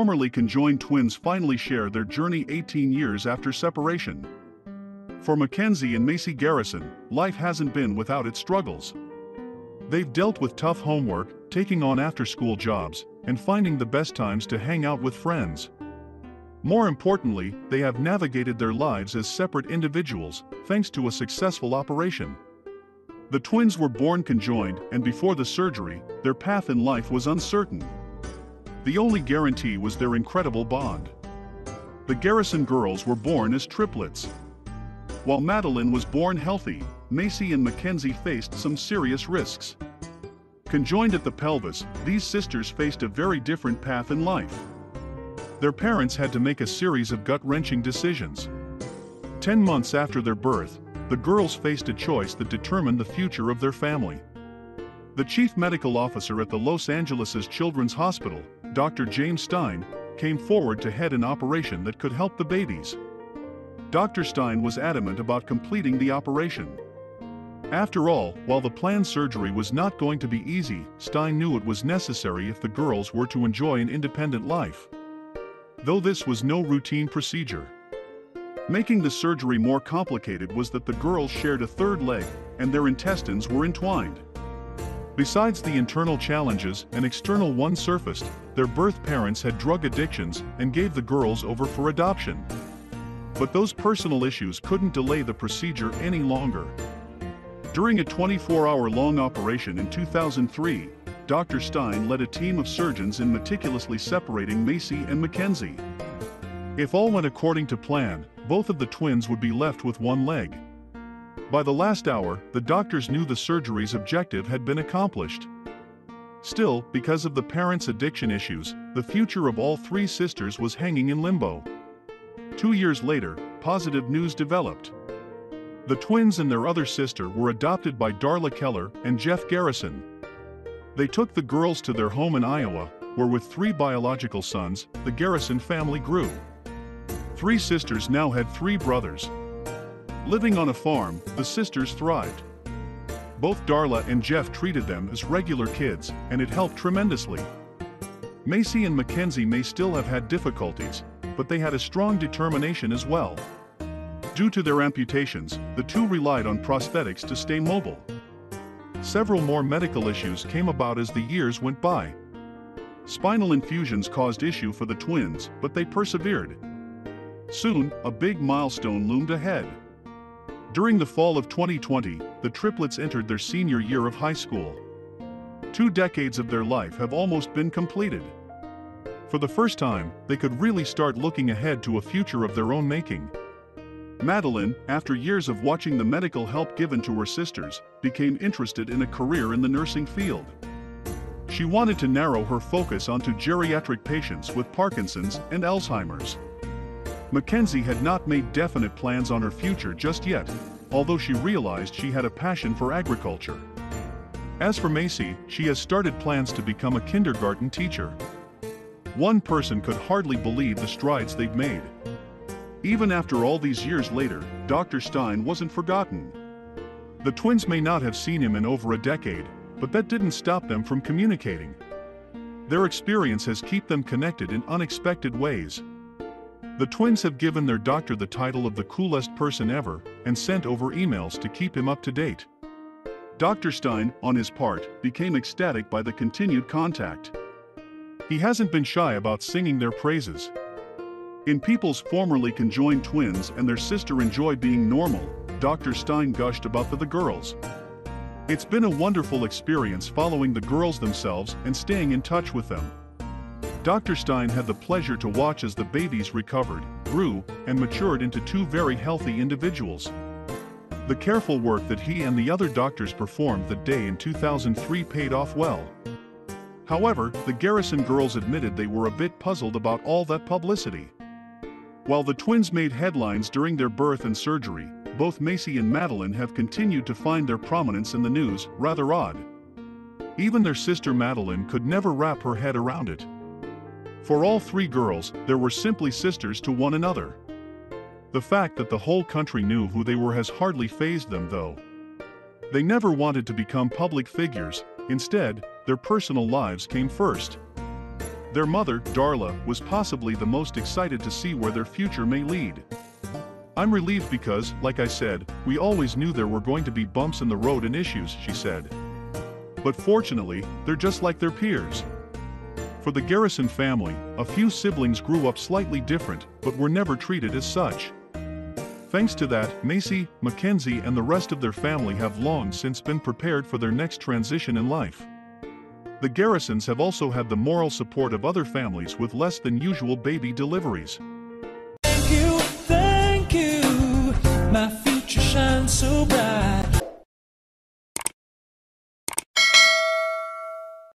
formerly conjoined twins finally share their journey 18 years after separation. For Mackenzie and Macy Garrison, life hasn't been without its struggles. They've dealt with tough homework, taking on after-school jobs, and finding the best times to hang out with friends. More importantly, they have navigated their lives as separate individuals, thanks to a successful operation. The twins were born conjoined, and before the surgery, their path in life was uncertain. The only guarantee was their incredible bond. The Garrison girls were born as triplets. While Madeline was born healthy, Macy and Mackenzie faced some serious risks. Conjoined at the pelvis, these sisters faced a very different path in life. Their parents had to make a series of gut-wrenching decisions. 10 months after their birth, the girls faced a choice that determined the future of their family. The chief medical officer at the Los Angeles Children's Hospital, Dr. James Stein, came forward to head an operation that could help the babies. Dr. Stein was adamant about completing the operation. After all, while the planned surgery was not going to be easy, Stein knew it was necessary if the girls were to enjoy an independent life. Though this was no routine procedure. Making the surgery more complicated was that the girls shared a third leg, and their intestines were entwined. Besides the internal challenges, an external one surfaced. Their birth parents had drug addictions and gave the girls over for adoption. But those personal issues couldn't delay the procedure any longer. During a 24-hour-long operation in 2003, Dr. Stein led a team of surgeons in meticulously separating Macy and Mackenzie. If all went according to plan, both of the twins would be left with one leg. By the last hour, the doctors knew the surgery's objective had been accomplished. Still, because of the parents' addiction issues, the future of all three sisters was hanging in limbo. 2 years later, positive news developed. The twins and their other sister were adopted by Darla Keller and Jeff Garrison. They took the girls to their home in Iowa, where with 3 biological sons, the Garrison family grew. 3 sisters now had 3 brothers. Living on a farm, the sisters thrived. Both Darla and Jeff treated them as regular kids, and it helped tremendously. Macy and Mackenzie may still have had difficulties, but they had a strong determination as well. Due to their amputations, the two relied on prosthetics to stay mobile. Several more medical issues came about as the years went by. Spinal infusions caused issue for the twins, but they persevered. Soon, a big milestone loomed ahead. During the fall of 2020, the triplets entered their senior year of high school. 2 decades of their life have almost been completed. For the first time, they could really start looking ahead to a future of their own making. Madeline, after years of watching the medical help given to her sisters, became interested in a career in the nursing field. She wanted to narrow her focus onto geriatric patients with Parkinson's and Alzheimer's. Mackenzie had not made definite plans on her future just yet, although she realized she had a passion for agriculture. As for Macy, she has started plans to become a kindergarten teacher. One person could hardly believe the strides they've made. Even after all these years later, Dr. Stein wasn't forgotten. The twins may not have seen him in over a decade, but that didn't stop them from communicating. Their experience has kept them connected in unexpected ways. The twins have given their doctor the title of the coolest person ever and sent over emails to keep him up to date. Dr. Stein, on his part, became ecstatic by the continued contact. He hasn't been shy about singing their praises. In people's formerly conjoined twins and their sister enjoy being normal, Dr. Stein gushed about the girls. It's been a wonderful experience following the girls themselves and staying in touch with them. Dr. Stein had the pleasure to watch as the babies recovered, grew, and matured into 2 very healthy individuals. The careful work that he and the other doctors performed that day in 2003 paid off well. However, the Garrison girls admitted they were a bit puzzled about all that publicity. While the twins made headlines during their birth and surgery, both Macy and Madeline have continued to find their prominence in the news rather odd. Even their sister Madeline could never wrap her head around it. For all 3 girls, they were simply sisters to one another. The fact that the whole country knew who they were has hardly fazed them, though. They never wanted to become public figures, instead, their personal lives came first. Their mother, Darla, was possibly the most excited to see where their future may lead. "I'm relieved because, like I said, we always knew there were going to be bumps in the road and issues," she said. "But fortunately, they're just like their peers." For the Garrison family, a few siblings grew up slightly different, but were never treated as such. Thanks to that, Macy, Mackenzie and the rest of their family have long since been prepared for their next transition in life. The Garrisons have also had the moral support of other families with less than usual baby deliveries. Thank you, my future shines so bright.